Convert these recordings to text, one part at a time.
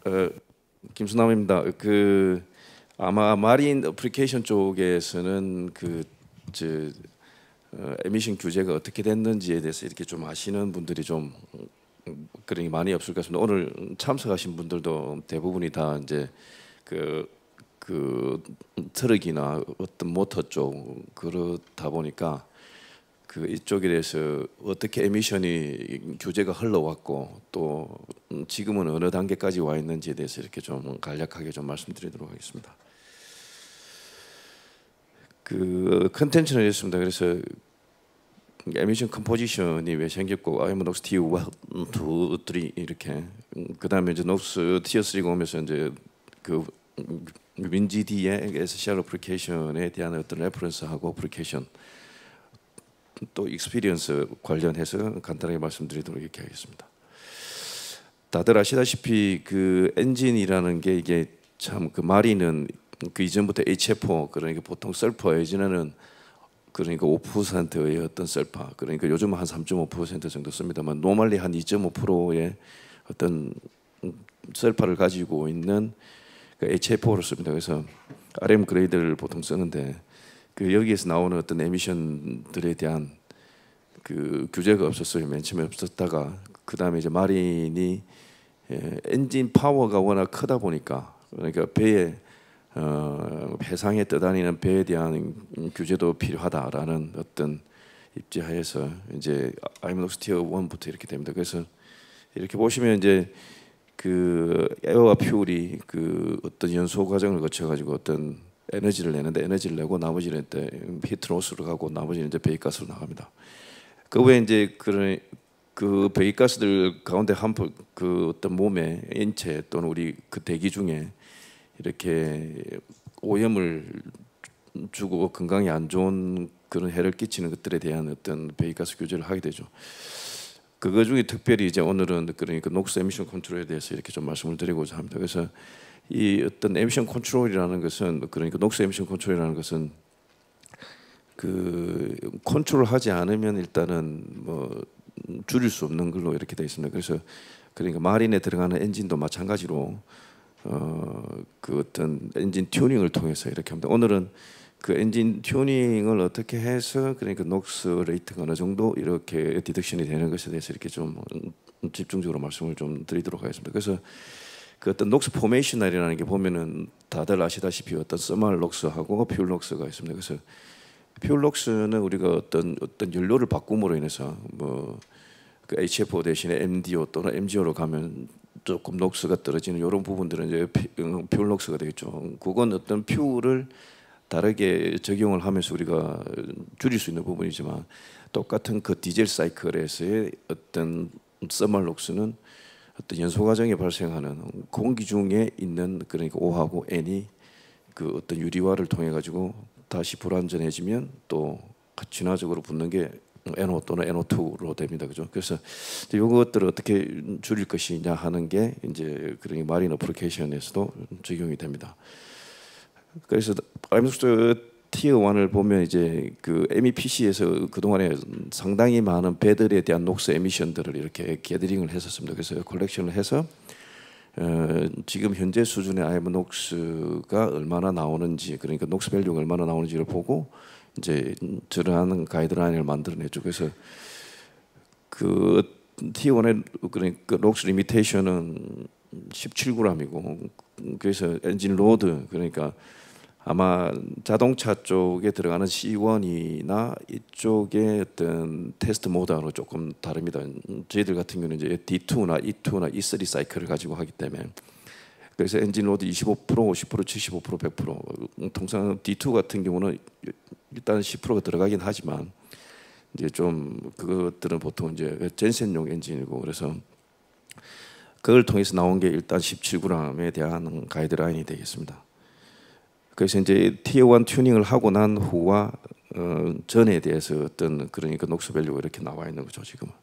어, 김수남입니다. 아마 마린 어플리케이션 쪽에서는 저 에미션 규제가 어떻게 됐는지에 대해서 이렇게 좀 아시는 분들이 좀 그러니 많이 없을 것 같습니다. 오늘 참석하신 분들도 대부분이 다 이제 그, 그 트럭이나 어떤 모터 쪽 그렇다 보니까 이쪽에 대해서 어떻게 에미션이 규제가 흘러왔고 또 지금은 어느 단계까지 와 있는지에 대해서 이렇게 좀 간략하게 좀 말씀드리도록 하겠습니다. 컨텐츠는 이렇습니다. 그래서 에미션 컴포지션이 왜 생겼고 아이엠 녹스 티어 1, 2, 3 이렇게 그다음에 이제 녹스 티어 3가 오면서 이제 윈지디의 SCR 어플리케이션에 대한 어떤 레퍼런스하고 어플리케이션 또 익스피리언스 관련해서 간단하게 말씀드리도록 이렇게 하겠습니다. 다들 아시다시피 엔진이라는 게 이게 참 마리는 이전부터 HFO 그러니까 보통 설퍼 예전에는 그러니까 5%의 어떤 설파 그러니까 요즘은 한 3.5% 정도 씁니다만 노멀리 한 2.5%의 어떤 설파를 가지고 있는 HFO를 씁니다. 그래서 RM 그레이드를 보통 쓰는데 여기에서 나오는 어떤 에미션들에 대한 규제가 없었어요. 맨 처음에 없었다가 그 다음에 이제 마린이 엔진 파워가 워낙 크다 보니까 그러니까 배에 해상에 떠다니는 배에 대한 규제도 필요하다라는 어떤 입지하에서 이제 아이엠녹스 티어 1부터 이렇게 됩니다. 그래서 이렇게 보시면 이제 에어와 퓨얼이 어떤 연소 과정을 거쳐 가지고 어떤 에너지를 내는데 에너지를 내고 나머지는 히트로스로 가고 나머지는 이제 배기가스로 나갑니다. 그 외에 이제 배기가스들 가운데 어떤 몸의 인체 또는 우리 대기 중에 이렇게 오염을 주고 건강에 안 좋은 그런 해를 끼치는 것들에 대한 어떤 배기가스 규제를 하게 되죠. 그거 중에 특별히 이제 오늘은 그러니까 녹스 에미션 컨트롤에 대해서 이렇게 좀 말씀을 드리고자 합니다. 그래서 이 어떤 에미션 컨트롤이라는 것은 그러니까 녹스 에미션 컨트롤이라는 것은 컨트롤하지 않으면 일단은 뭐 줄일 수 없는 걸로 이렇게 되어 있습니다. 그래서 그러니까 마린에 들어가는 엔진도 마찬가지로 어떤 엔진 튜닝을 통해서 이렇게 합니다. 오늘은 엔진 튜닝을 어떻게 해서 그러니까 녹스 레이트가 어느 정도 이렇게 디덕션이 되는 것에 대해서 이렇게 좀 집중적으로 말씀을 좀 드리도록 하겠습니다. 그래서 어떤 녹스 포메이션이라는 게 보면은 다들 아시다시피 어떤 서멀 녹스하고 퓨얼 녹스가 있습니다. 그래서 퓨얼 녹스는 우리가 어떤 연료를 바꿈으로 인해서 HFO 대신에 MDO 또는 MGO로 가면 조금 녹스가 떨어지는 이런 부분들은 이제 퓨얼 녹스가 되겠죠. 그건 어떤 퓨얼을 다르게 적용을 하면서 우리가 줄일 수 있는 부분이지만 똑같은 디젤 사이클에서의 어떤 서멀 녹스는 어떤 연소 과정에 발생하는 공기 중에 있는 그러니까 O하고 N이 어떤 유리화를 통해 가지고 다시 불완전해지면 또 진화적으로 붙는 게 NO 또는 NO2로 됩니다. 그죠? 그래서 이것들을 어떻게 줄일 것이냐 하는 게 이제 그러니까 마린 어플리케이션에서도 적용이 됩니다. 그래서 아이엠녹스 티어 1을 보면 이제 MEPC에서 그동안에 상당히 많은 배들에 대한 녹스 에미션들을 이렇게 게더링을 했었습니다. 그래서 컬렉션을 해서 지금 현재 수준의 아이엠녹스가 얼마나 나오는지 그러니까 녹스 밸류가 얼마나 나오는지를 보고 이제 저러한 가이드라인을 만들어내죠. 그래서 티어 1의 그러니까 녹스 리미테이션은 17g이고 그래서 엔진 로드 그러니까 아마 자동차 쪽에 들어가는 C1이나 이쪽의 어떤 테스트 모드하고 조금 다릅니다. 저희들 같은 경우는 이제 D2나 E2나 E3 사이클을 가지고 하기 때문에 그래서 엔진 로드 25%, 50%, 75%, 100% 통상 D2 같은 경우는 일단 10%가 들어가긴 하지만 이제 좀 그것들은 보통 이제 젠센용 엔진이고 그래서 그걸 통해서 나온 게 일단 17g에 대한 가이드라인이 되겠습니다. 그래서 이제 티어 1 튜닝을 하고 난 후와 전에 대해서 어떤 그러니까 녹스 밸류가 이렇게 나와 있는 거죠 지금은.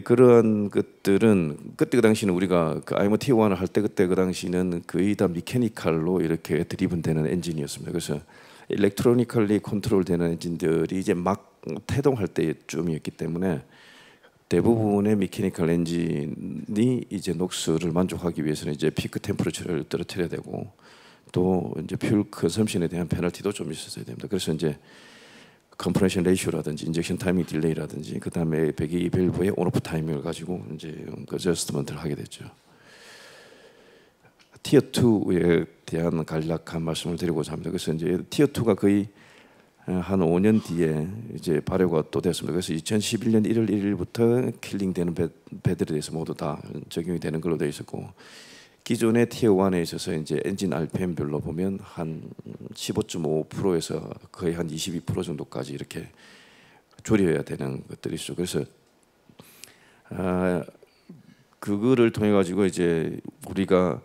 그런 것들은 그때 그 당시는 우리가 아이엠 티어 1을 할 때 그때 그 당시는 거의 다 미케니컬로 이렇게 드리븐되는 엔진이었습니다. 그래서 일렉트로니컬리 컨트롤되는 엔진들이 이제 막 태동할 때쯤이었기 때문에 대부분의 미케니컬 엔진이 이제 녹스를 만족하기 위해서는 이제 피크 템퍼러처를 떨어뜨려야 되고 또 이제 퓨얼 컨섬션에 대한 페널티도 좀 있어야 됩니다. 그래서 이제 컴프레션 레이쇼라든지 인젝션 타이밍 딜레이라든지 그다음에 배기 밸브의 온오프 타이밍을 가지고 이제 어저스트먼트를 하게 됐죠. 티어 2에 대한 간략한 말씀을 드리고자 합니다. 그래서 이제 티어 2가 거의 한 5년 뒤에 이제 발효가 또 됐습니다. 그래서 2011년 1월 1일부터 킬링되는 배들에 대해서 모두 다 적용이 되는 걸로 되어 있었고 기존의 티어 1에 있어서 이제 엔진 RPM별로 보면 한 15.5%에서 거의 한 22% 정도까지 이렇게 줄여야 되는 것들이 있죠. 그래서 그거를 통해 가지고 이제 우리가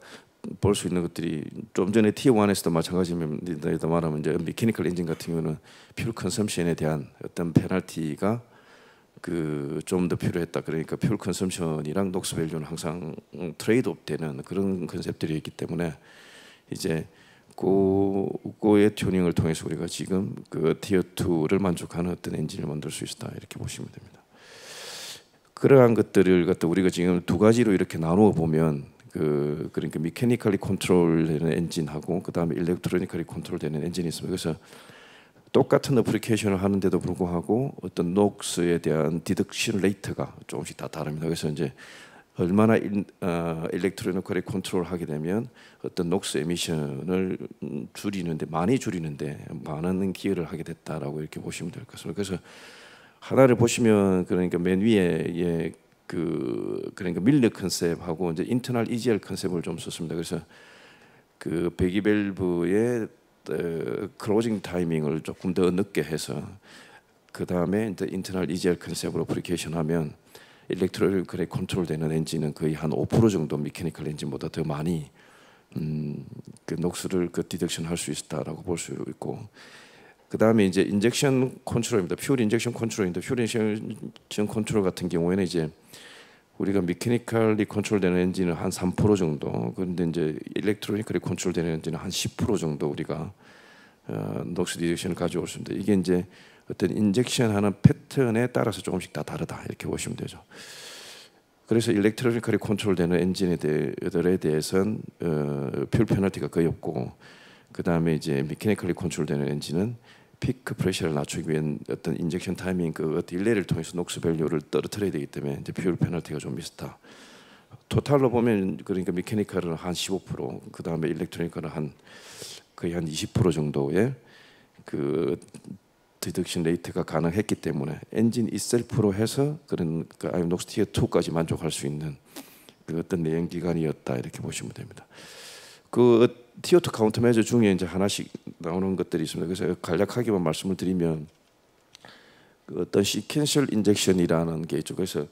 볼 수 있는 것들이 좀 전에 티어 1에서도 마찬가지입니다. 말하면 이제 미케니컬 엔진 같은 경우는 퓨얼 컨섬션에 대한 어떤 페널티가 그 좀 더 필요했다. 그러니까 퓨얼 컨섬션이랑 녹스 밸류는 항상 트레이드업 되는 그런 컨셉들이 있기 때문에 이제 그거의 튜닝을 통해서 우리가 지금 그 티어 2를 만족하는 어떤 엔진을 만들 수 있다 이렇게 보시면 됩니다. 그러한 것들을 갖다 우리가 지금 두 가지로 이렇게 나누어 보면 그러니까 미케니컬리 컨트롤되는 엔진하고 그 다음에 일렉트로니컬리 컨트롤되는 엔진이 있습니다. 그래서 똑같은 어플리케이션을 하는데도 불구하고 어떤 녹스에 대한 디덕션 레이트가 조금씩 다 다릅니다. 그래서 이제 얼마나 일렉트로니컬리 컨트롤하게 되면 어떤 녹스 에미션을 줄이는데 많이 줄이는데 많은 기여를 하게 됐다라고 이렇게 보시면 될 것 같습니다. 그래서 하나를 보시면 그러니까 맨 위에 그러니까 밀러 컨셉하고 이제 인터널 EGR 컨셉을 좀 썼습니다. 그래서 그 배기 밸브의 클로징 타이밍을 조금 더 늦게 해서 그 다음에 이제 인터널 EGR 컨셉으로 어플리케이션하면 일렉트로닉ally 컨트롤되는 엔진은 거의 한 5% 정도 미케니컬 엔진보다 더 많이 그 녹스를 그 디덕션 할 수 있다라고 볼 수 있고. 그 다음에 이제 인젝션 컨트롤입니다. 퓨얼 인젝션 컨트롤인데 퓨얼 인젝션 컨트롤 같은 경우에는 이제 우리가 미케니컬리 컨트롤되는 엔진은 한 3% 정도, 그런데 이제 일렉트로니컬리 컨트롤되는 엔진은 한 10% 정도 우리가 녹스 디덕션을 가져올 수 있습니다. 이게 이제 어떤 인젝션하는 패턴에 따라서 조금씩 다 다르다 이렇게 보시면 되죠. 그래서 일렉트로니컬리 컨트롤되는 엔진들에 대해서는 퓨얼 페널티가 거의 없고, 그 다음에 이제 미케니컬리 컨트롤되는 엔진은 피크 프레셔를 낮추기 위한 어떤 인젝션 타이밍 그 딜레이를 통해서 녹스 밸류를 떨어뜨려야 되기 때문에 이제 퓨얼 페널티가 좀 비슷하다. 토탈로 보면 그러니까 미케니컬은 한 15%, 그 다음에 일렉트로니컬은 한 거의 한 20% 정도의 그 디덕션 레이트가 가능했기 때문에 엔진 이셀프로 해서 그런 그 녹스 티어 2까지 만족할 수 있는 그 어떤 내연 기관이었다 이렇게 보시면 됩니다. 그 티어 2 카운터 메저 중에 이제 하나씩 나오는 것들이 있습니다. 그래서 간략하게만 말씀을 드리면 그 어떤 시퀀셜 인젝션이라는 게 있죠. 그래서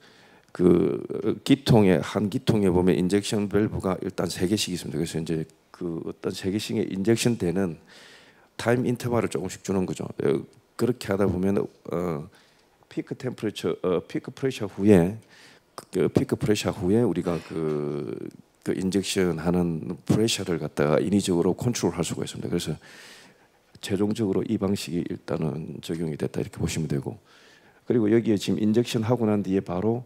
그 기통에 한 기통에 보면 인젝션 밸브가 일단 3개씩 있습니다. 그래서 이제 그 어떤 3개씩의 인젝션 되는 타임 인터벌을 조금씩 주는 거죠. 그렇게 하다 보면 피크 템퍼러처 피크 프레셔 후에 피크 프레셔 후에 우리가 그 인젝션 하는 프레셔를 갖다가 인위적으로 컨트롤할 수가 있습니다. 그래서 최종적으로 이 방식이 일단은 적용이 됐다 이렇게 보시면 되고, 그리고 여기에 지금 인젝션 하고 난 뒤에 바로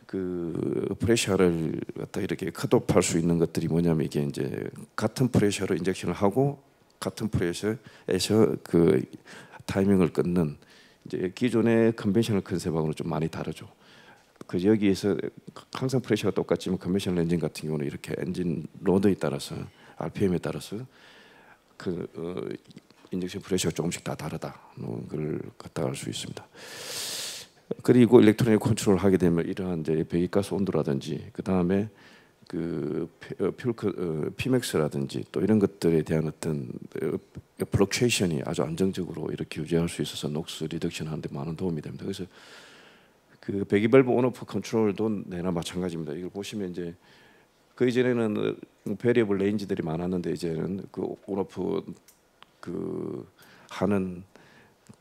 그 프레셔를 갖다 이렇게 컷오프할 수 있는 것들이 뭐냐면 이게 이제 같은 프레셔로 인젝션을 하고 같은 프레셔에서 그 타이밍을 끊는 이제 기존의 컨벤셔널 컨셉하고는 좀 많이 다르죠. 그 여기에서 항상 프레셔가 똑같지만 컨벤셔널 엔진 같은 경우는 이렇게 엔진 로드에 따라서 RPM에 따라서 그 인젝션 프레셔가 조금씩 다 다르다. 그걸 갖다 알 수 있습니다. 그리고 일렉트로닉 컨트롤 하게 되면 이러한 이제 배기가스 온도라든지 그 다음에 그 피맥스라든지 또 이런 것들에 대한 어떤 플럭추에이션이 아주 안정적으로 이렇게 유지할 수 있어서 녹스 리덕션 하는데 많은 도움이 됩니다. 그래서 그 배기 밸브 온오프 컨트롤도 내나 마찬가지입니다. 이걸 보시면 이제 그 이전에는 베리어블 레인지들이 많았는데 이제는 그 온오프 그 하는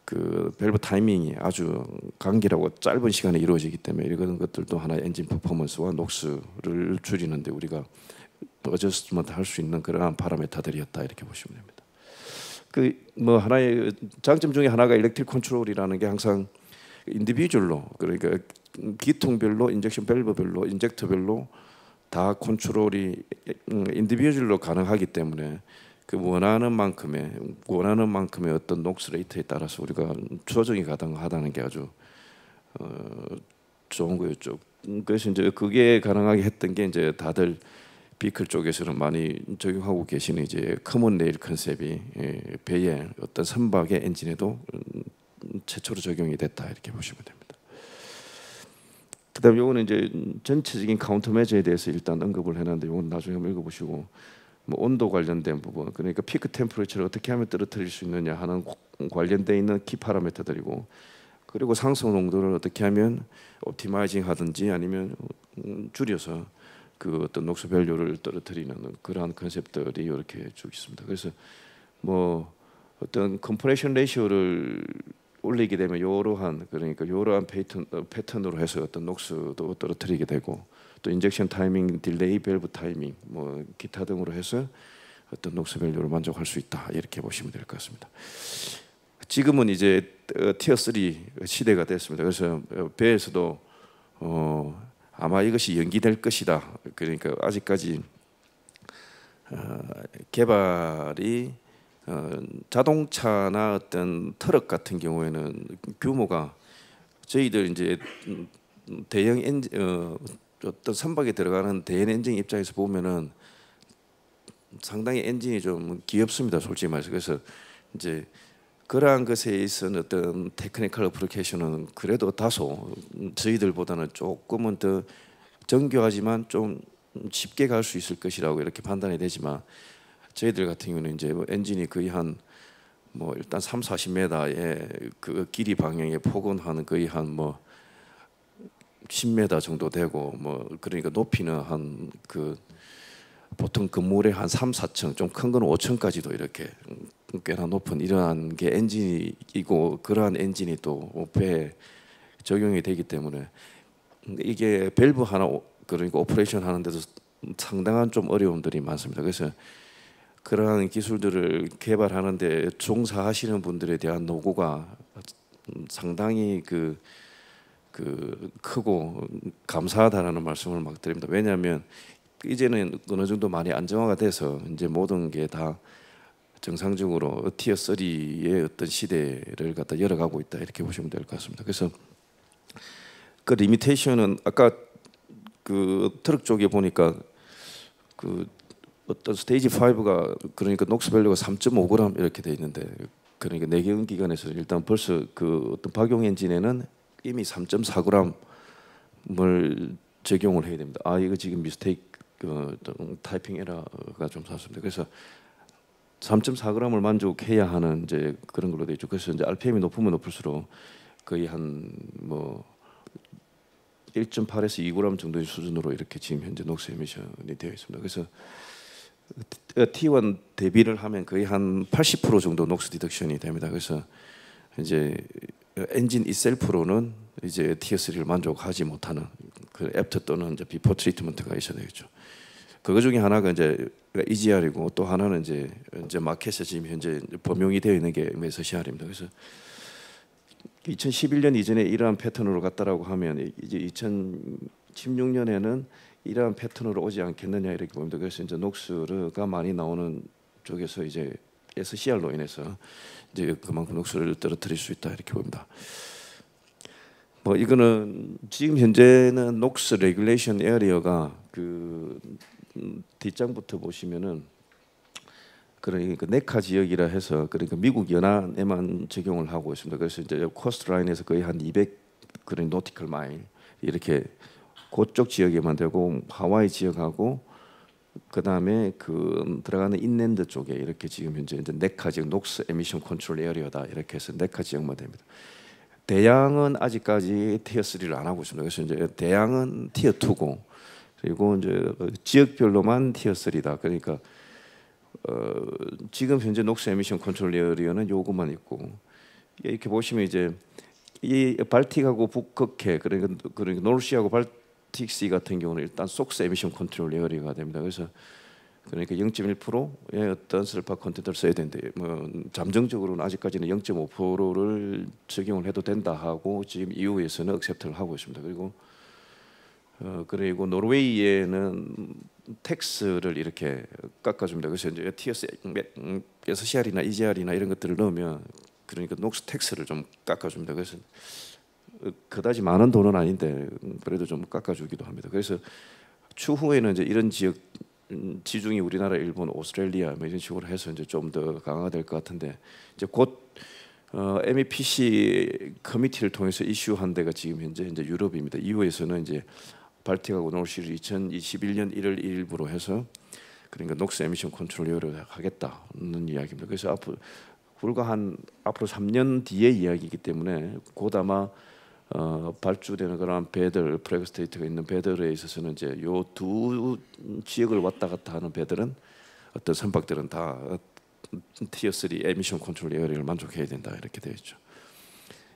그 밸브 타이밍이 아주 간결하고 짧은 시간에 이루어지기 때문에 이런 것들도 하나의 엔진 퍼포먼스와 녹스를 줄이는데 우리가 어저스트먼트 할 수 있는 그러한 파라미터들이었다 이렇게 보시면 됩니다. 그 뭐 하나의 장점 중에 하나가 일렉트릭 컨트롤이라는 게 항상 인디비주얼로 그러니까 기통별로 인젝션 밸브별로 인젝터별로 다 컨트롤이 인디비주얼로 가능하기 때문에 그 원하는 만큼의 어떤 녹스 레이트에 따라서 우리가 조정이 가능하다는 게 아주 좋은 거였죠. 그래서 이제 그게 가능하게 했던 게 이제 다들 비클 쪽에서는 많이 적용하고 계시는 이제 커먼 레일 컨셉이 배의 어떤 선박의 엔진에도 최초로 적용이 됐다 이렇게 보시면 됩니다. 그다음 요거는 이제 전체적인 카운터 메저에 대해서 일단 언급을 해놨는데 요건 나중에 한번 읽어보시고 뭐 온도 관련된 부분 그러니까 피크 템퍼레처를 어떻게 하면 떨어뜨릴 수 있느냐 하는 관련돼 있는 키 파라미터들이고 그리고 상승 농도를 어떻게 하면 옵티마이징 하든지 아니면 줄여서 그 어떤 녹스 밸류를 떨어뜨리는 그러한 컨셉들이 이렇게 쭉 있습니다. 그래서 뭐 어떤 컴프레션 레이시오를 올리게 되면 이러한 그러니까 이러한 패턴으로 해서 어떤 녹스도 떨어뜨리게 되고 또 인젝션 타이밍, 딜레이 밸브 타이밍 뭐 기타 등으로 해서 어떤 녹스 밸류를 만족할 수 있다 이렇게 보시면 될 것 같습니다. 지금은 이제 티어 3 시대가 됐습니다. 그래서 배에서도 아마 이것이 연기될 것이다. 그러니까 아직까지 개발이 자동차나 어떤 트럭 같은 경우에는 규모가 저희들 이제 대형 엔진 어떤 선박에 들어가는 대형 엔진 입장에서 보면은 상당히 엔진이 좀 귀엽습니다. 솔직히 말해서. 그래서 이제 그러한 것에 있어서 어떤 테크니컬 어플리케이션은 그래도 다소 저희들보다는 조금은 더 정교하지만 좀 쉽게 갈 수 있을 것이라고 이렇게 판단이 되지만 저희들 같은 경우는 이제 뭐 엔진이 거의 한 뭐 일단 30-40m의 그 길이 방향의 폭은 한 거의 한 뭐 10m 정도 되고 뭐 그러니까 높이는 한 그 보통 건물의 한 3-4층 좀 큰 거는 5층까지도 이렇게 꽤나 높은 이러한 게 엔진이고 그러한 엔진이 또 배에 적용이 되기 때문에 이게 밸브 하나 그러니까 오퍼레이션 하는데도 상당한 좀 어려움들이 많습니다. 그래서 그러한 기술들을 개발하는데 종사하시는 분들에 대한 노고가 상당히 그 크고 감사하다라는 말씀을 막 드립니다. 왜냐하면 이제는 어느 정도 많이 안정화가 돼서 이제 모든 게 다 정상적으로 티어 3의 어떤 시대를 갖다 열어가고 있다 이렇게 보시면 될 것 같습니다. 그래서 그 리미테이션은 아까 그 트럭 쪽에 보니까 그 어떤 스테이지 5가 그러니까 녹스 밸류가 3.5g 이렇게 돼 있는데 그러니까 내경 기관에서 일단 벌써 그 어떤 박용 엔진에는 이미 3.4g을 적용을 해야 됩니다. 아 이거 지금 미스테이크 타이핑 에러가 좀 샀습니다. 그래서 3.4g을 만족해야 하는 이제 그런 걸로 돼 있죠. 그래서 이제 RPM이 높으면 높을수록 거의 한 뭐 1.8에서 2g 정도의 수준으로 이렇게 지금 현재 녹스 에미션이 되어 있습니다. 그래서 T1 대비를 하면 거의 한 80% 정도 녹스 디덕션이 됩니다. 그래서 이제 엔진 이셀프로는 이제 티어 3를 만족하지 못하는 그 애프터 또는 이제 비포 트리트먼트가 있어야 되겠죠. 그거 중에 하나가 이제 EGR이고 또 하나는 이제 마켓에 지금 현재 범용이 되어 있는 게 메서시알입니다. 그래서 2011년 이전에 이러한 패턴으로 갔다라고 하면 이제 2016년에는 이러한 패턴으로 오지 않겠느냐 이렇게 봅니다. 그래서 이제 녹스가 많이 나오는 쪽에서 이제 SCR로 인해서 이제 그만큼 녹스를 떨어뜨릴 수 있다 이렇게 봅니다. 뭐 이거는 지금 현재는 녹스 레귤레이션 에어리어가 그 뒷장부터 보시면은 그러니까 네카 지역이라 해서 그러니까 미국 연안에만 적용을 하고 있습니다. 그래서 이제 코스트 라인에서 거의 한 200 그런 노티컬 마일 이렇게 그쪽 지역에만 되고 하와이 지역하고 그 다음에 그 들어가는 인랜드 쪽에 이렇게 지금 현재 이제 네카 지역 녹스 에미션 컨트롤 에어리어다 이렇게 해서 네카 지역만 됩니다. 대양은 아직까지 티어 3를 안 하고 있습니다. 그래서 이제 대양은 티어 2고 그리고 이제 지역별로만 티어 3다. 그러니까 지금 현재 녹스 에미션 컨트롤 에어리어는 요것만 있고 이렇게 보시면 이제 이 발틱하고 북극해 그러니까 노르시하고 발틱 시 같은 경우는 일단 속스 에미션 컨트롤 에어리어가 됩니다. 그래서 그러니까 0.1%의 어떤 셀파 콘텐츠를 써야 되는데 뭐 잠정적으로는 아직까지는 0.5%를 적용을 해도 된다 하고 지금 EU에서는 액셉트를 하고 있습니다. 그리고 노르웨이에는 텍스를 이렇게 깎아줍니다. 그래서 이제 TS, SCR이나 EGR이나 이런 것들을 넣으면 그러니까 녹스 텍스를 좀 깎아줍니다. 그래서 그다지 많은 돈은 아닌데 그래도 좀 깎아주기도 합니다. 그래서 추후에는 이제 이런 지역 지중해 우리나라, 일본, 오스트레일리아 뭐 이런 식으로 해서 이제 좀 더 강화될 것 같은데 이제 곧 MEPC 커미티를 통해서 이슈한 데가 지금 현재 이제 유럽입니다. EU에서는 이제 발틱하고 노르시를 2021년 1월 1일부로 해서 그러니까 녹스 에미션 컨트롤을 하겠다는 이야기입니다. 그래서 앞으로 3년 뒤의 이야기이기 때문에 곧 아마 발주되는 그런 배들 프래그 스테이트가 있는 배들에 있어서는 이제 요 두 지역을 왔다 갔다 하는 배들은 어떤 선박들은 다 티어 3 에미션 컨트롤 에어리를 만족해야 된다 이렇게 되어 있죠.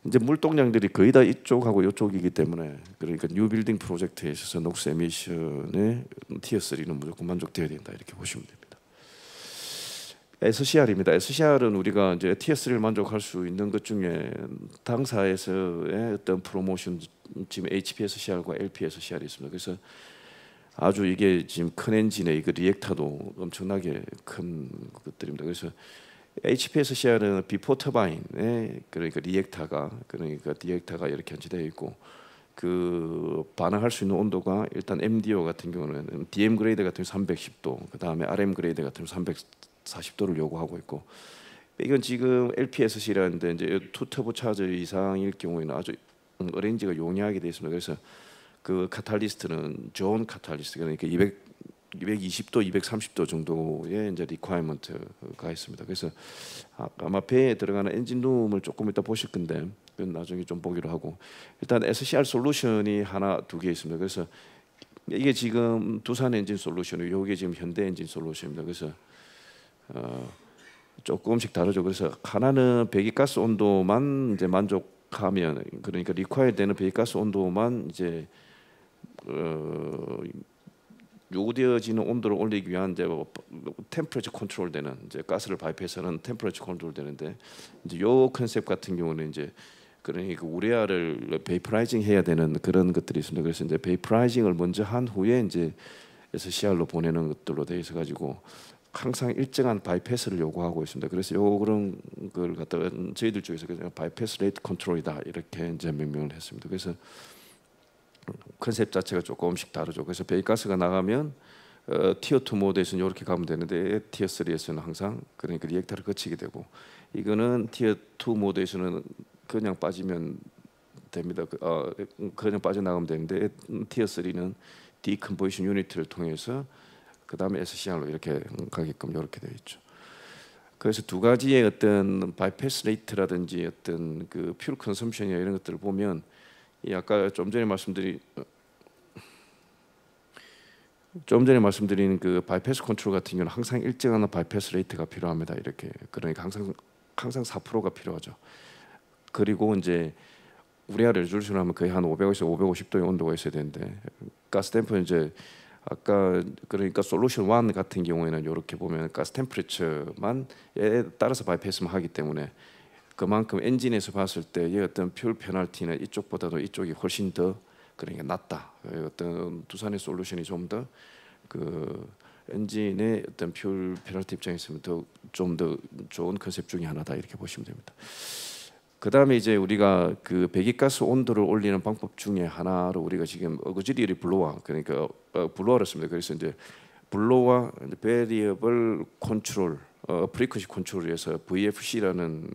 이제 물동량들이 거의 다 이쪽하고 이쪽이기 때문에 그러니까 뉴 빌딩 프로젝트에 있어서 녹스 에미션의 티어 3는 무조건 만족돼야 된다 이렇게 보시면 됩니다. SCR입니다. SCR은 우리가 이제 티어 3를 만족할 수 있는 것 중에 당사에서의 어떤 프로모션 지금 HPSCR과 LPSCR이 있습니다. 그래서 아주 이게 지금 큰 엔진에 이거 리액터도 엄청나게 큰 것들입니다. 그래서 HPSCR은 비포 터바인에 그러니까 리액터가 이렇게 현지되어 있고 그 반응할 수 있는 온도가 일단 MDO 같은 경우는 DM 그레이드 같은 경우 310도, 그 다음에 RM 그레이드 같은 경우 340도를 요구하고 있고 이건 지금 LPSC라는데 이제 투 터보 차저 이상일 경우에는 아주 어레인지가 용이하게 되어 있습니다. 그래서 그 카탈리스트는 좋은 카탈리스트 그러니까 220도, 230도 정도의 이제 리퀘어먼트가 있습니다. 그래서 아마 배에 들어가는 엔진룸을 조금 이따 보실 건데 그건 나중에 좀 보기로 하고 일단 SCR 솔루션이 하나 두 개 있습니다. 그래서 이게 지금 두산 엔진 솔루션이고 이게 지금 현대 엔진 솔루션입니다. 그래서 조금씩 다르죠. 그래서 하나는 배기가스 온도만 이제 만족하면 그러니까 리퀘어되는 배기가스 온도만 이제 요구되어지는 온도를 올리기 위한 이제 템퍼레처 컨트롤되는 이제 가스를 바이패스하는 템퍼레처 컨트롤되는데 이제 요 컨셉 같은 경우는 이제 그러니까 우레아를 베이퍼라이징 해야 되는 그런 것들이 있습니다. 그래서 이제 베이퍼라이징을 먼저 한 후에 이제 SCR로 보내는 것들로 되어 있어 가지고 항상 일정한 바이패스를 요구하고 있습니다. 그래서 그런 걸 갖다가 저희들 쪽에서 바이패스 레이트 컨트롤이다 이렇게 이제 명명을 했습니다. 그래서 컨셉 자체가 조금씩 다르죠. 그래서 배기가스가 나가면 티어 2 모드에서는 이렇게 가면 되는데 티어 3에서는 항상 그러니까 리액터를 거치게 되고 이거는 티어 2 모드에서는 그냥 빠지면 됩니다. 그냥 빠져나가면 되는데 티어 3는 디컴포지션 유니트를 통해서 그 다음에 SCR로 이렇게 가게끔 이렇게 되어 있죠. 그래서 두 가지의 어떤 바이패스 레이트라든지 어떤 그 퓨얼 컨섬션이나 이런 것들을 보면 아까 좀 전에 말씀드린 그 바이패스 컨트롤 같은 경우는 항상 일정한 바이패스 레이트가 필요합니다. 이렇게 그러니까 항상 4%가 필요하죠. 그리고 이제 우레아 레졸루션 하면 거의 한 500에서 550도의 온도가 있어야 되는데 가스 템퍼는 이제 아까 그러니까 솔루션 1 같은 경우에는 이렇게 보면 가스 템퍼레처만에 따라서 바이패스만 하기 때문에 그만큼 엔진에서 봤을 때의 어떤 퓨얼 페널티는 이쪽보다도 이쪽이 훨씬 더 그러니까 낮다. 어떤 두산의 솔루션이 좀 더 그 엔진의 어떤 퓨얼 페널티 입장에서 좀 더 좋은 컨셉 중에 하나다 이렇게 보시면 됩니다. 그 다음에 이제 우리가 그 배기가스 온도를 올리는 방법 중에 하나로 우리가 지금 어그지리리 블로어 그러니까 블로어를 씁니다. 그래서 이제 블로어 베리어블 컨트롤 프리퀀시 컨트롤을 위해서 VFC라는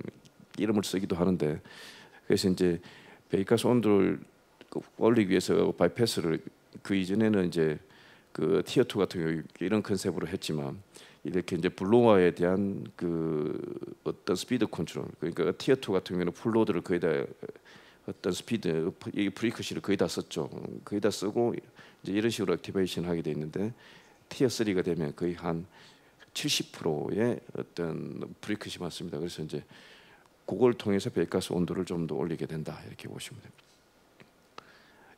이름을 쓰기도 하는데 그래서 이제 배기가스 온도를 올리기 위해서 바이패스를 그 이전에는 이제 그 티어 2 같은 경우 이런 컨셉으로 했지만 이렇게 이제 블로어에 대한 그 어떤 스피드 컨트롤 그러니까 티어 2 같은 경우는 풀로드를 거의 다 어떤 스피드 이 프리커시를 거의 다 썼죠. 거의 다 쓰고 이제 이런 식으로 액티베이션 하게 돼 있는데 티어 3가 되면 거의 한 70%의 어떤 프리커시 맞습니다. 그래서 이제 그걸 통해서 배기가스 온도를 좀 더 올리게 된다 이렇게 보시면 됩니다.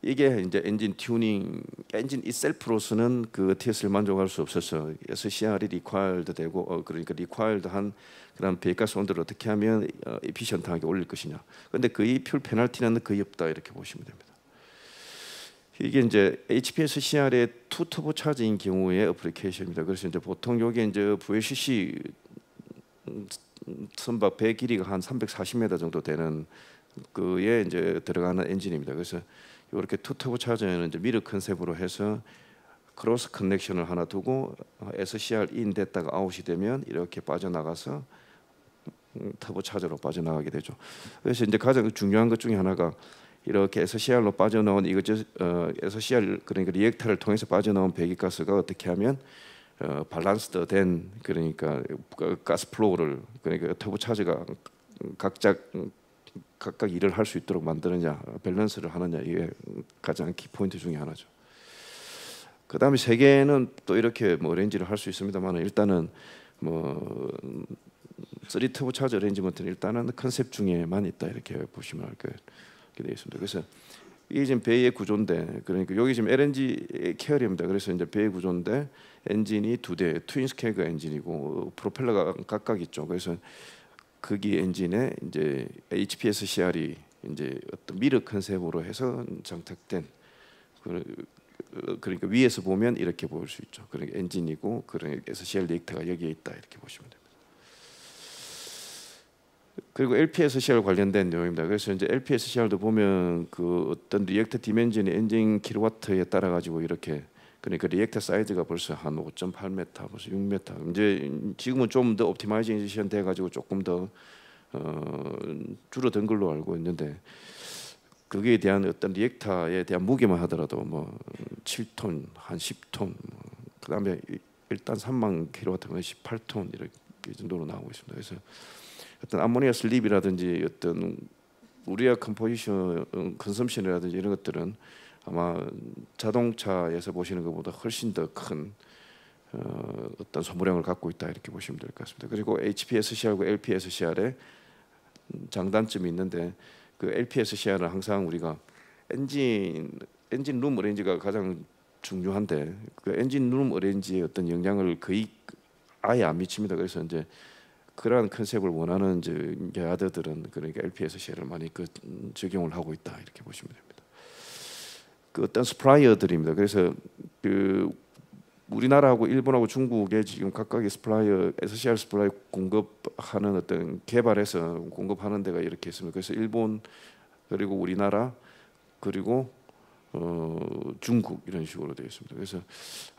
이게 이제 엔진 튜닝, 엔진 itself로서는 그 TS를 만족할 수 없어서 SCR이 required 되고 그러니까 required한 그런 배가스 온도를 어떻게 하면 에피션트하게 올릴 것이냐. 그런데 거의 퓨 페널티는 거의 없다 이렇게 보시면 됩니다. 이게 이제 HPSCR의 투 터보 차저인 경우의 어플리케이션입니다. 그래서 이제 보통 요게 이제 VLCC 선박 배 길이가 한 340m 정도 되는 그에 이제 들어가는 엔진입니다. 그래서 이렇게 투 터보 차저는 이제 미러 컨셉으로 해서 크로스 커넥션을 하나 두고 SCR 인 됐다가 아웃이 되면 이렇게 빠져나가서 터보 차저로 빠져나가게 되죠. 그래서 이제 가장 중요한 것 중에 하나가 이렇게 SCR로 빠져나온 SCR 그러니까 리액터를 통해서 빠져나온 배기가스가 어떻게 하면 밸런스드 된 그러니까 가스 플로우를 그러니까 터보 차저가 각각 일을 할 수 있도록 만드느냐, 밸런스를 하느냐, 이게 가장 키 포인트 중에 하나죠. 그다음에 세계는 또 이렇게 뭐 렌지를 할 수 있습니다만 일단은 뭐 3 터보 차저 어레인지먼트는 일단은 컨셉 중에만 있다 이렇게 보시면 할 거예요. 이렇게 되어 있습니다. 그래서 이게 지금 배의 구조인데, 그러니까 여기 지금 LNG 캐리어입니다. 그래서 이제 배의 구조인데 엔진이 두 대, 트윈 스케그 엔진이고 프로펠러가 각각 있죠. 그래서 거기 엔진에 이제 HPSCR이 이제 어떤 미러 컨셉으로 해서 장착된 그러니까 위에서 보면 이렇게 보일 수 있죠. 그러니까 엔진이고 그러니까 SCR 리액터가 여기에 있다 이렇게 보시면 됩니다. 그리고 LPSCR 관련된 내용입니다. 그래서 이제 LPSCR도 보면 그 어떤 리액터 디멘전이 엔진 킬로와트에 따라 가지고 이렇게 그러니까 리액터 사이즈가 벌써 한 5.8m, 벌써 6m. 이제 지금은 좀 더 옵티마이제이션 돼 가지고 조금 더 줄어든 걸로 알고 있는데 거기에 대한 어떤 리액터에 대한 무게만 하더라도 뭐 7톤, 한 10톤, 그다음에 일단 3만 킬로와트면 18톤 이렇게 정도로 나오고 있습니다. 그래서 어떤 암모니아 슬립이라든지 어떤 우리아 컴포지션 컨섬션이라든지 이런 것들은 아마 자동차에서 보시는 것보다 훨씬 더 큰 어떤 소모량을 갖고 있다 이렇게 보시면 될 것 같습니다. 그리고 HPSCR과 LPSCR의 장단점이 있는데 그 LPSCR은 항상 우리가 엔진 룸 어레인지가 가장 중요한데 그 엔진 룸 어레인지의 어떤 영향을 거의 아예 안 미칩니다. 그래서 이제 그러한 컨셉을 원하는 이제 야드들은 그러니까 LPSCR을 많이 적용을 하고 있다 이렇게 보시면 됩니다. 그 어떤 스프라이어들입니다. 그래서 그 우리나라하고 일본하고 중국에 지금 각각의 스프라이어 SCR 스프라이 공급하는 어떤 개발해서 공급하는 데가 이렇게 있습니다. 그래서 일본 그리고 우리나라 그리고 중국 이런 식으로 되어 있습니다. 그래서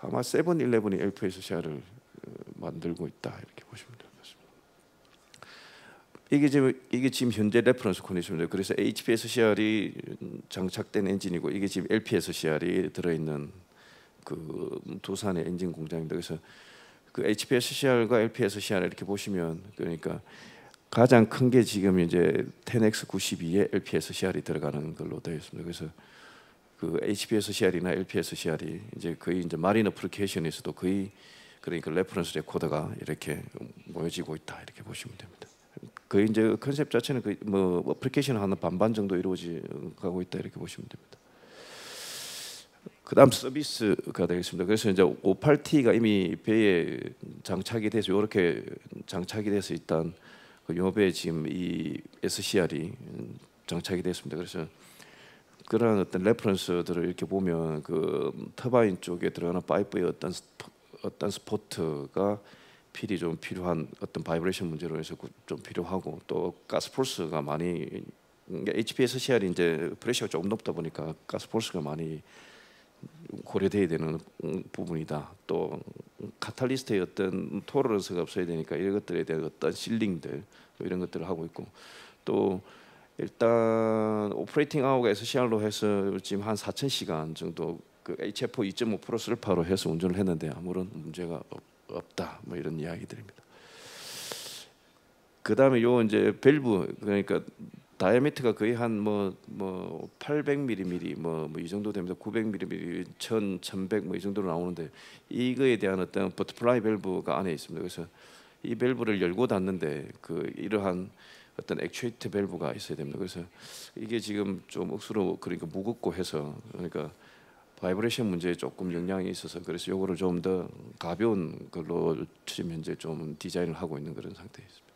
아마 세븐일레븐이 LPSCR을 만들고 있다 이렇게 보시면 됩니다. 이게 지금 현재 레퍼런스 컨디션입니다. 그래서 HPSCR이 장착된 엔진이고 이게 지금 LPSCR이 들어있는 그 두산의 엔진 공장입니다. 그래서 그 HPSCR과 LPSCR 이렇게 보시면 그러니까 가장 큰 게 지금 이제 10X92에 LPSCR이 들어가는 걸로 되어 있습니다. 그래서 그 HPSCR이나 LPSCR이 이제 거의 이제 마린 어플리케이션에서도 거의 그러니까 레퍼런스 레코더가 이렇게 모여지고 있다 이렇게 보시면 됩니다. 거의 이제 컨셉 자체는 거의 뭐 어플리케이션 하는 반반 정도 이루어지고 있다 이렇게 보시면 됩니다. 그다음 서비스가 되겠습니다. 그래서 이제 58T가 이미 배에 장착이 돼서 이렇게 장착이 돼서 일단 그 요배에 지금 이 SCR이 장착이 됐습니다. 그래서 그런 어떤 레퍼런스들을 이렇게 보면 그 터바인 쪽에 들어가는 파이프의 어떤 스포트가 필이 좀 필요한 어떤 바이브레이션 문제로 해서 좀 필요하고 또 가스포스가 많이 그러니까 HPSCR이 이제 프레셔가 조금 높다 보니까 가스포스가 많이 고려돼야 되는 부분이다. 또 카탈리스트의 어떤 토러런스가 없어야 되니까 이런 것들에 대한 어떤 실링들 이런 것들을 하고 있고 또 일단 오퍼레이팅 아워가 SCR로 해서 지금 한 4,000시간 정도 그 HFO 2.5% 슬파로 해서 운전을 했는데 아무런 문제가 없다 뭐 이런 이야기들입니다. 그다음에 요 이제 밸브 그러니까 다이아미터가 거의 한 뭐 800mm 뭐 이 정도 됩니다. 900mm, 1000, 1100 뭐 이 정도로 나오는데 이거에 대한 어떤 버터플라이 밸브가 안에 있습니다. 그래서 이 밸브를 열고 닫는데 그 이러한 어떤 액추에이터 밸브가 있어야 됩니다. 그래서 이게 지금 좀 억수로 그러니까 무겁고 해서 그러니까 바이브레이션 문제에 조금 영향이 있어서 그래서 요거를 좀 더 가벼운 걸로 지금 현재 좀 디자인을 하고 있는 그런 상태에 있습니다.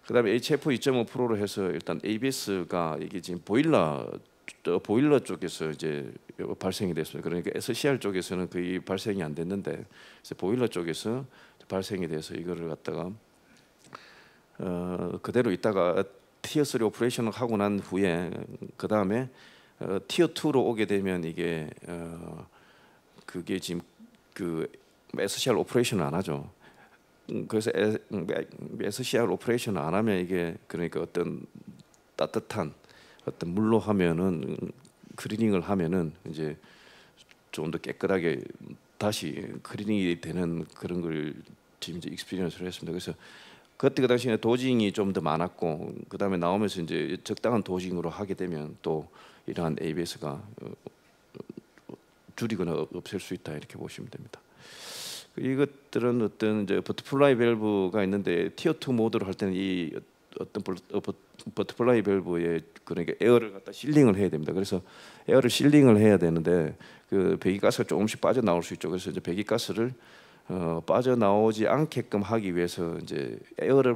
그다음에 HF 2.5%로 해서 일단 ABS가 이게 지금 보일러 쪽에서 이제 발생이 됐습니다. 그러니까 SCR 쪽에서는 거의 발생이 안 됐는데 그래서 보일러 쪽에서 발생이 돼서 이거를 갖다가 그대로 있다가 티어 3 오퍼레이션을 하고 난 후에 그 다음에 티어 2로 오게 되면 이게 그게 지금 그 SCR 오퍼레이션을 안 하죠. 그래서 SCR 오퍼레이션을 안 하면 이게 그러니까 어떤 따뜻한 어떤 물로 하면은 클리닝을 하면은 이제 좀 더 깨끗하게 다시 클리닝이 되는 그런 걸 지금 이제 익스피리언스를 했습니다. 그래서 그때 그 당시에 도징이 좀 더 많았고 그 다음에 나오면서 이제 적당한 도징으로 하게 되면 또 이러한 ABS가 줄이거나 없앨 수 있다 이렇게 보시면 됩니다. 이것들은 어떤 이제 버터플라이 밸브가 있는데 티어 2 모드로 할 때는 이 어떤 버터플라이 밸브에 그러니까 에어를 갖다 실링을 해야 됩니다. 그래서 에어를 실링을 해야 되는데 그 배기가스가 조금씩 빠져나올 수 있죠. 그래서 이제 배기가스를 빠져나오지 않게끔 하기 위해서 이제 에어를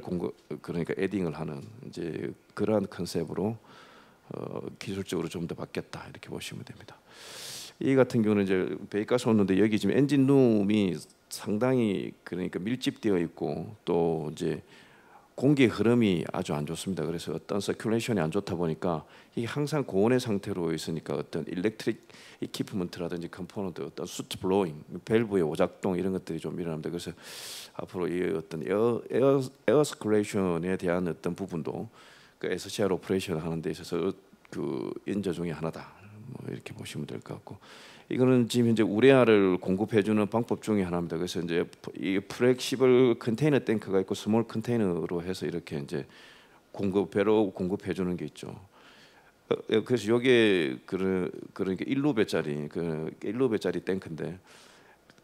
그러니까 에딩을 하는 이제 그러한 컨셉으로 기술적으로 좀 더 바뀌었다 이렇게 보시면 됩니다. 이 같은 경우는 이제 배기가스 온도인데 여기 지금 엔진 룸이 상당히 그러니까 밀집되어 있고 또 이제 공기의 흐름이 아주 안 좋습니다. 그래서 어떤 서큘레이션이 안 좋다 보니까 이게 항상 고온의 상태로 있으니까 어떤 일렉트릭 이퀴프먼트라든지 컴포넌트 어떤 수트 블로잉, 밸브의 오작동 이런 것들이 좀 일어납니다. 그래서 앞으로 이 어떤 에어 서큘레이션에 대한 어떤 부분도 그 SCR 오퍼레이션 하는 데 있어서 그 인저 중에 하나다. 뭐 이렇게 보시면 될 것 같고 이거는 지금 현재 우레아를 공급해주는 방법 중에 하나입니다. 그래서 이제 이 플렉시블 컨테이너 탱크가 있고 스몰 컨테이너로 해서 이렇게 이제 배로 공급해주는 게 있죠. 그래서 이게 그러니까 1루배짜리 그 1루배짜리 탱크인데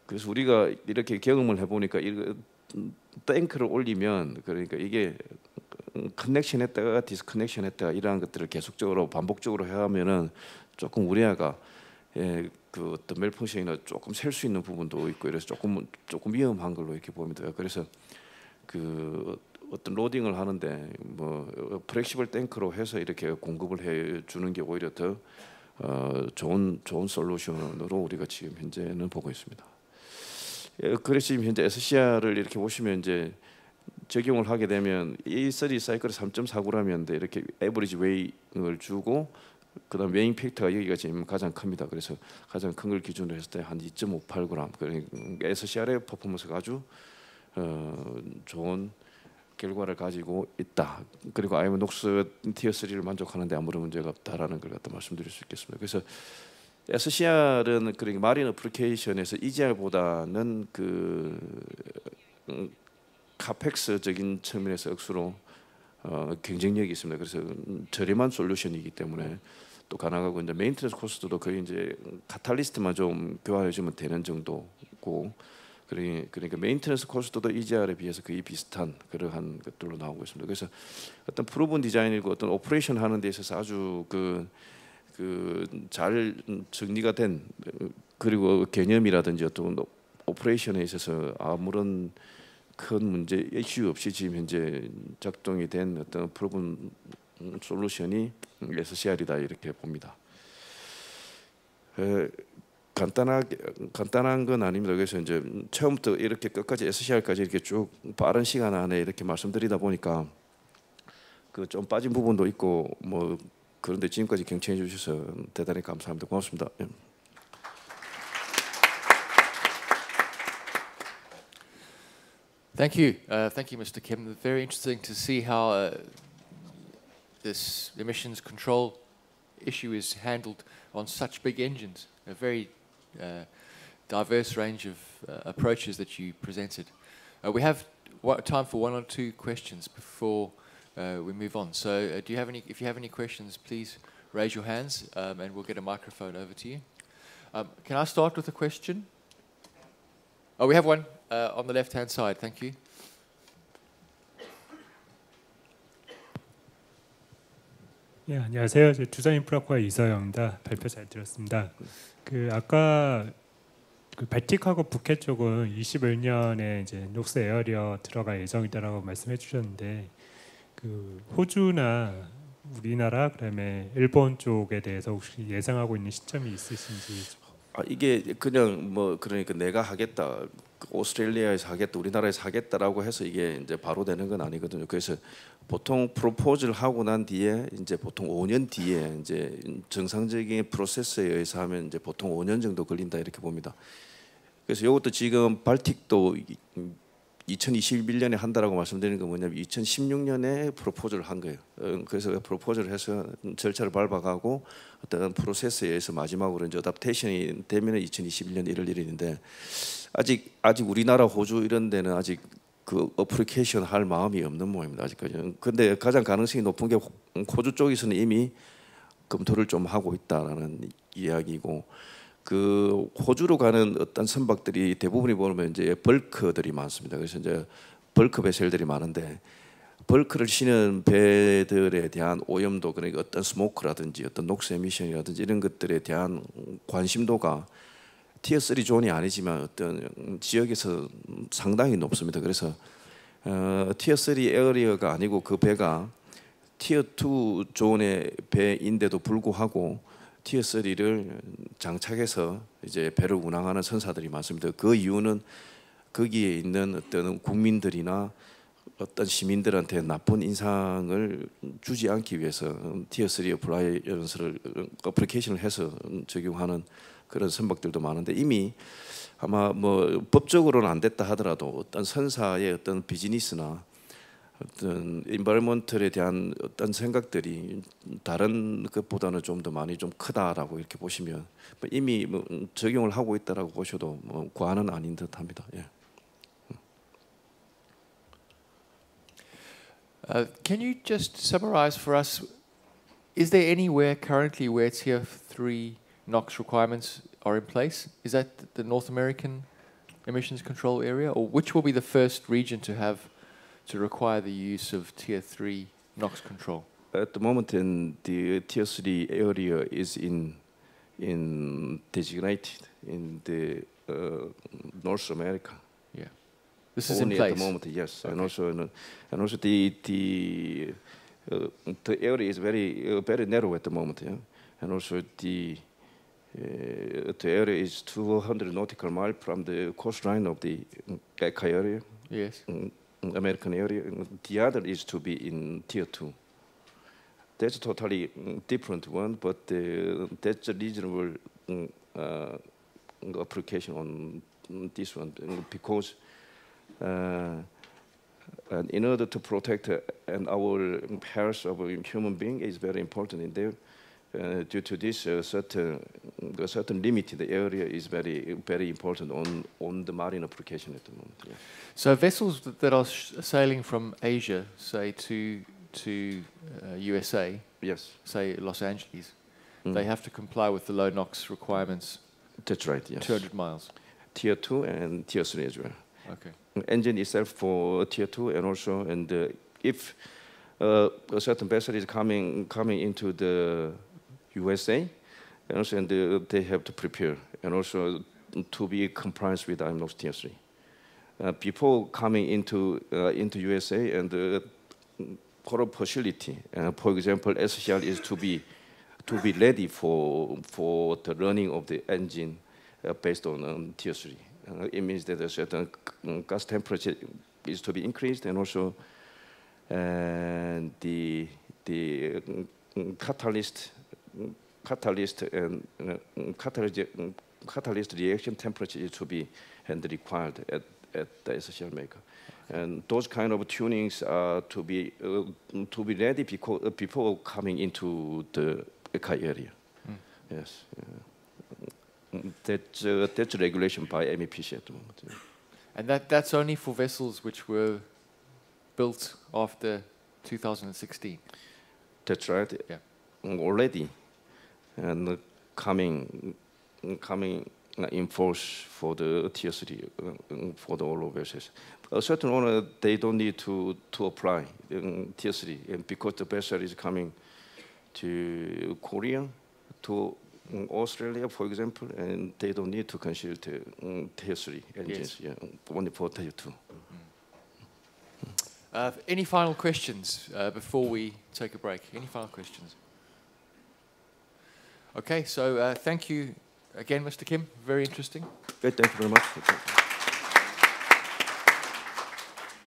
그래서 우리가 이렇게 경험을 해보니까 이 탱크를 올리면 그러니까 이게 커넥션했다가 디스커넥션했다가 이러한 것들을 계속적으로 반복적으로 해하면은 조금 우레아가 그 어떤 멜펑션이나 조금 셀 수 있는 부분도 있고 이래서 조금 위험한 걸로 이렇게 봅니다. 그래서 그 어떤 로딩을 하는데 뭐 플렉시블 탱크로 해서 이렇게 공급을 해 주는 게 오히려 더 좋은 솔루션으로 우리가 지금 현재는 보고 있습니다. 그래서 지금 현재 SCR을 이렇게 보시면 이제 적용을 하게 되면 E3 사이클 3.49라면 이렇게 에버리지 웨이를 주고 그다음 웨잉 팩터가 여기가 지금 가장 큽니다. 그래서 가장 큰 걸 기준으로 했을 때 한 2.58g. 그러니까 SCR의 퍼포먼스가 아주 좋은 결과를 가지고 있다. 그리고 IM 녹스 티어 3를 만족하는데 아무런 문제가 없다라는 걸 갖다 말씀드릴 수 있겠습니다. 그래서 SCR은 그러니까 마린 어플리케이션에서 EGR보다는 그 카펙스적인 측면에서 억수로 경쟁력이 있습니다. 그래서 저렴한 솔루션이기 때문에 또 가능하고 이제 메인테넌스 코스트도 거의 이제 카탈리스트만 좀 교환해 주면 되는 정도고 그러니까 메인테넌스 코스트도 EGR에 비해서 거의 비슷한 그러한 것들로 나오고 있습니다. 그래서 어떤 프로븐 디자인이고 어떤 오퍼레이션 하는 데 있어서 아주 그 잘 정리가 된 그리고 개념이라든지 어떤 오퍼레이션에 있어서 아무런 큰 문제 이슈 없이 지금 현재 작동이 된 어떤 프로븐 솔루션이 SCR이다 이렇게 봅니다. 간단한 건 아닙니다. 그래서 이제 처음부터 이렇게 끝까지 SCR까지 이렇게 쭉 빠른 시간 안에 이렇게 말씀드리다 보니까 그 좀 빠진 부분도 있고 뭐 그런데 지금까지 경청해 주셔서 대단히 감사합니다. 고맙습니다. Thank you, Mr. Kim. Very interesting to see how this emissions control issue is handled on such big engines. A very diverse range of approaches that you presented. We have time for one or two questions before we move on. So, do you have any? If you have any questions, please raise your hands, and we'll get a microphone over to you. Can I start with a question? Oh, we have one on the left-hand side. Thank you. 예, 안녕하세요. 두산인프라코아 이서영입니다. 발표 잘 들었습니다. 그 아까 그 발틱하고 북해 쪽은 21년에 이제 녹스 에어리어 들어갈 예정이다라고 말씀해 주셨는데 그 호주나 우리나라 그다음에 일본 쪽에 대해서 혹시 예상하고 있는 시점이 있으신지. 이게 그냥 뭐 그러니까 내가 하겠다, 오스트레일리아에서 하겠다, 우리나라에서 하겠다라고 해서 이게 이제 바로 되는 건 아니거든요. 그래서 보통 프로포즈를 하고 난 뒤에 이제 보통 5년 뒤에 이제 정상적인 프로세스에 의해서 하면 이제 보통 5년 정도 걸린다 이렇게 봅니다. 그래서 이것도 지금 발틱도 2021년에 한다라고 말씀드리는 건 뭐냐면 2016년에 프로포즈를 한 거예요. 그래서 프로포즈를 해서 절차를 밟아가고 어떤 프로세스에 의해서 마지막으로 이제 어답테이션이 되면 2021년 1월 1일인데 아직 우리나라, 호주 이런 데는 아직 그 어플리케이션 할 마음이 없는 모양입니다. 아직까지는. 근데 가장 가능성이 높은 게 호주 쪽에서는 이미 검토를 좀 하고 있다라는 이야기고. 그 호주로 가는 어떤 선박들이 대부분이 보면 이제 벌크들이 많습니다. 그래서 이제 벌크 베셀들이 많은데 벌크를 실는 배들에 대한 오염도, 그러니까 어떤 스모크라든지 어떤 녹스 에미션이라든지 이런 것들에 대한 관심도가 티어 3 존이 아니지만 어떤 지역에서 상당히 높습니다. 그래서 티어 3 에어리어가 아니고 그 배가 티어 2 존의 배인데도 불구하고 티어 3를 장착해서 이제 배를 운항하는 선사들이 많습니다. 그 이유는 거기에 있는 어떤 국민들이나 어떤 시민들한테 나쁜 인상을 주지 않기 위해서 티어 3 어플라이언스를 어플리케이션을 해서 적용하는 그런 선박들도 많은데, 이미 아마 뭐 법적으로는 안 됐다 하더라도 어떤 선사의 어떤 비즈니스나 어떤 인바이러먼트에 대한 어떤 생각들이 다른 것보다는 좀 더 많이 좀 크다라고 이렇게 보시면 이미 뭐 적용을 하고 있다라고 보셔도 뭐 과언은 아닌 듯합니다. 예. Can you just summarize for us? Is there anywhere currently where Tier 3 NOx requirements are in place? Is that the North American emissions control area, or which will be the first region to require the use of Tier 3 NOx control? At the moment, the Tier 3 area is designated in the North America. Yeah, this is in Only place. at the moment, yes, Okay. and also the area is very narrow at the moment, yeah? And also the area is 200 nautical miles from the coastline of the ECA area, Yes. American area. The other is to be in Tier 2. That's a totally different one, but that's a reasonable application on this one, because and in order to protect our health of a human being is very important in there. Due to this, a certain limited area is very important on the marine application at the moment. Yeah. So vessels that are sailing from Asia, say to USA, Yes, say Los Angeles, they have to comply with the low NOx requirements. that's right. Yes, 200 miles. Tier 2 and Tier 3 as well. Okay. Engine itself for Tier 2, and also if a certain vessel is coming into the USA, and also they have to prepare and also to be compliant with IMO's Tier 3. Before coming into USA and for a facility, for example, SCR is to be ready for the running of the engine based on Tier 3. It means that a certain gas temperature is to be increased, and also the catalyst and catalyst reaction temperature is to be required at the SCR maker. And those kind of tunings are to be ready before coming into the ECA area. Yes, that's a regulation by MEPC at the moment. Yeah. And that's only for vessels which were built after 2016. That's right. Yeah. Already, and coming in force for the Tier 3 for the all vessels. A certain owner, they don't need to apply Tier 3, and because the vessel is coming to Korea, to Australia, for example, and they don't need to consult Tier 3 engines. Yes. Yeah, only for Tier 2. Any final questions before we take a break? Any final questions? Okay, so thank you again, Mr. Kim. Very interesting. Thank you very much.